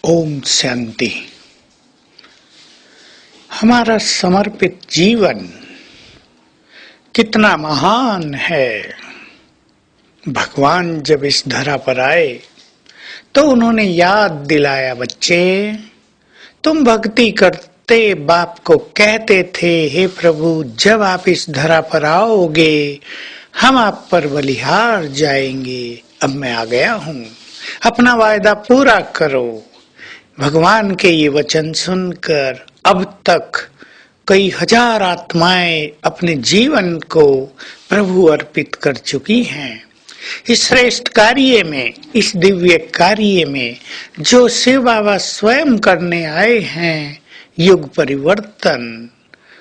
ओम शांति। हमारा समर्पित जीवन कितना महान है। भगवान जब इस धरा पर आए तो उन्होंने याद दिलाया, बच्चे तुम भक्ति करते बाप को कहते थे, हे प्रभु जब आप इस धरा पर आओगे हम आप पर बलिहार जाएंगे। अब मैं आ गया हूँ, अपना वायदा पूरा करो। भगवान के ये वचन सुनकर अब तक कई हजार आत्माएं अपने जीवन को प्रभु अर्पित कर चुकी हैं। इस श्रेष्ठ कार्य में, इस दिव्य कार्य में जो शिव बाबा स्वयं करने आए हैं, युग परिवर्तन,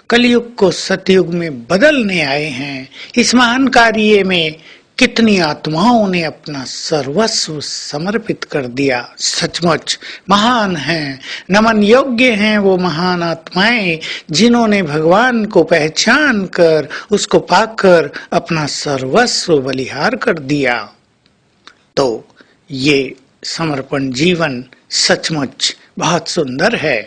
कलयुग को सतयुग में बदलने आए हैं। इस महान कार्य में कितनी आत्माओं ने अपना सर्वस्व समर्पित कर दिया। सचमुच महान हैं, नमन योग्य हैं वो महान आत्माएं जिन्होंने भगवान को पहचान कर, उसको पाकर अपना सर्वस्व बलिहार कर दिया। तो ये समर्पण जीवन सचमुच बहुत सुंदर है।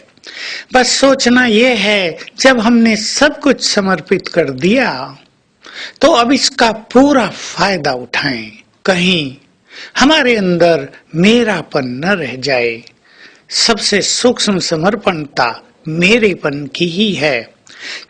बस सोचना ये है, जब हमने सब कुछ समर्पित कर दिया तो अब इसका पूरा फायदा उठाएं। कहीं हमारे अंदर मेरापन न रह जाए। सबसे सूक्ष्म समर्पणता मेरेपन की ही है।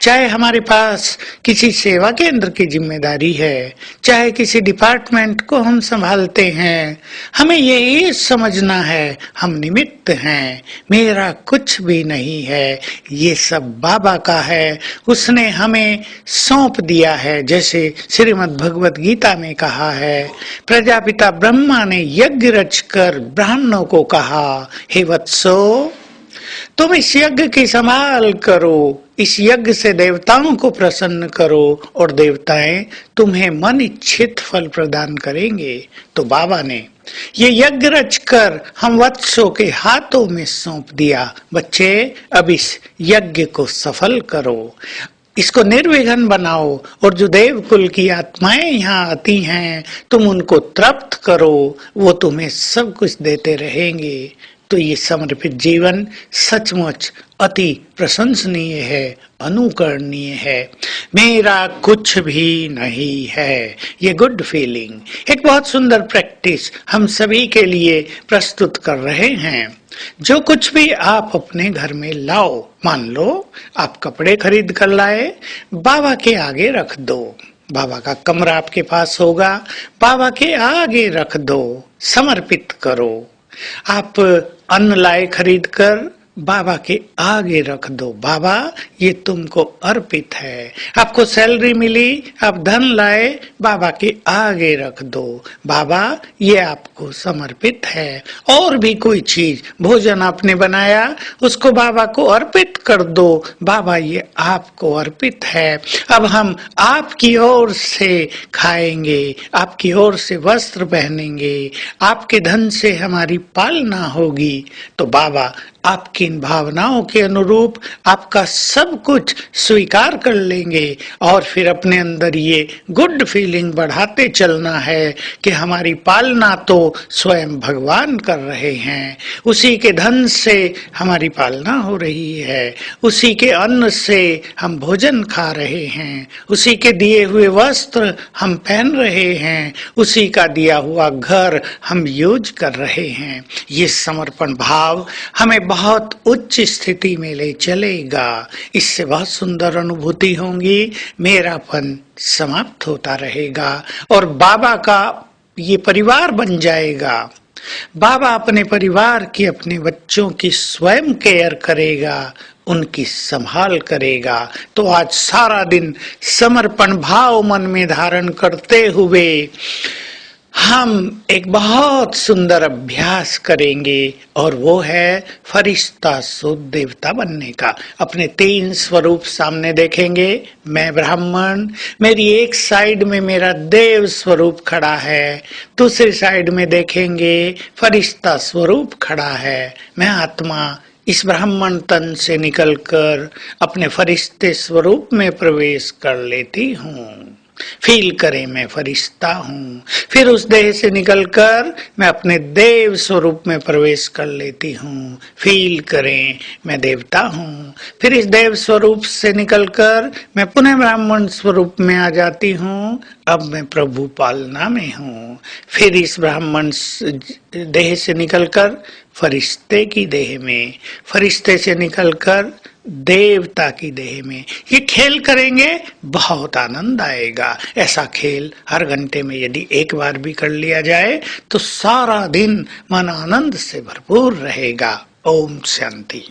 चाहे हमारे पास किसी सेवा केंद्र की जिम्मेदारी है, चाहे किसी डिपार्टमेंट को हम संभालते हैं, हमें यही समझना है हम निमित्त हैं, मेरा कुछ भी नहीं है, ये सब बाबा का है, उसने हमें सौंप दिया है। जैसे श्रीमद् भगवत गीता में कहा है, प्रजापिता ब्रह्मा ने यज्ञ रचकर ब्राह्मणों को कहा, हे वत्सो तुम इस यज्ञ की संभाल करो, इस यज्ञ से देवताओं को प्रसन्न करो और देवताएं तुम्हें मन इच्छित फल प्रदान करेंगे। तो बाबा ने ये यज्ञ रचकर हम वत्सों के हाथों में सौंप दिया। बच्चे अब इस यज्ञ को सफल करो, इसको निर्विघ्न बनाओ, और जो देव कुल की आत्माएं यहाँ आती हैं तुम उनको तृप्त करो, वो तुम्हें सब कुछ देते रहेंगे। तो ये समर्पित जीवन सचमुच अति प्रशंसनीय है, अनुकरणीय है। मेरा कुछ भी नहीं है, ये गुड फीलिंग एक बहुत सुंदर प्रैक्टिस हम सभी के लिए प्रस्तुत कर रहे हैं। जो कुछ भी आप अपने घर में लाओ, मान लो आप कपड़े खरीद कर लाए, बाबा के आगे रख दो। बाबा का कमरा आपके पास होगा, बाबा के आगे रख दो, समर्पित करो। आप अन्न लाए खरीद कर, बाबा के आगे रख दो, बाबा ये तुमको अर्पित है। आपको सैलरी मिली, आप धन लाए, बाबा के आगे रख दो, बाबा ये आपको समर्पित है। और भी कोई चीज, भोजन आपने बनाया, उसको बाबा को अर्पित कर दो, बाबा ये आपको अर्पित है। अब हम आपकी ओर से खाएंगे, आपकी ओर से वस्त्र पहनेंगे, आपके धन से हमारी पालना होगी। तो बाबा आपकी इन भावनाओं के अनुरूप आपका सब कुछ स्वीकार कर लेंगे और फिर अपने अंदर ये गुड फीलिंग बढ़ाते चलना है कि हमारी पालना तो स्वयं भगवान कर रहे हैं, उसी के धन से हमारी पालना हो रही है, उसी के अन्न से हम भोजन खा रहे हैं, उसी के दिए हुए वस्त्र हम पहन रहे हैं, उसी का दिया हुआ घर हम यूज कर रहे हैं। ये समर्पण भाव हमें बहुत उच्च स्थिति में ले चलेगा। इससे बहुत सुंदर अनुभूति होंगी, मेरापन समाप्त होता रहेगा और बाबा का ये परिवार बन जाएगा। बाबा अपने परिवार की, अपने बच्चों की स्वयं केयर करेगा, उनकी संभाल करेगा। तो आज सारा दिन समर्पण भाव मन में धारण करते हुए हम एक बहुत सुंदर अभ्यास करेंगे और वो है फरिश्ता शुद्ध देवता बनने का। अपने 3 स्वरूप सामने देखेंगे। मैं ब्राह्मण, मेरी एक साइड में मेरा देव स्वरूप खड़ा है, दूसरी साइड में देखेंगे फरिश्ता स्वरूप खड़ा है। मैं आत्मा इस ब्राह्मण तन से निकलकर अपने फरिश्ते स्वरूप में प्रवेश कर लेती हूँ। फील करें मैं फरिश्ता हूँ। फिर उस देह से निकलकर मैं अपने देव स्वरूप में प्रवेश कर लेती हूँ। फील करें मैं देवता हूँ। फिर इस देव स्वरूप से निकलकर मैं पुनः ब्राह्मण स्वरूप में आ जाती हूँ। अब मैं प्रभु पालना में हूँ। फिर इस ब्राह्मण देह से निकलकर फरिश्ते की देह में, फरिश्ते से निकलकर देवता की देह में। ये खेल करेंगे, बहुत आनंद आएगा। ऐसा खेल हर घंटे में यदि एक बार भी कर लिया जाए तो सारा दिन मन आनंद से भरपूर रहेगा। ओम शांति।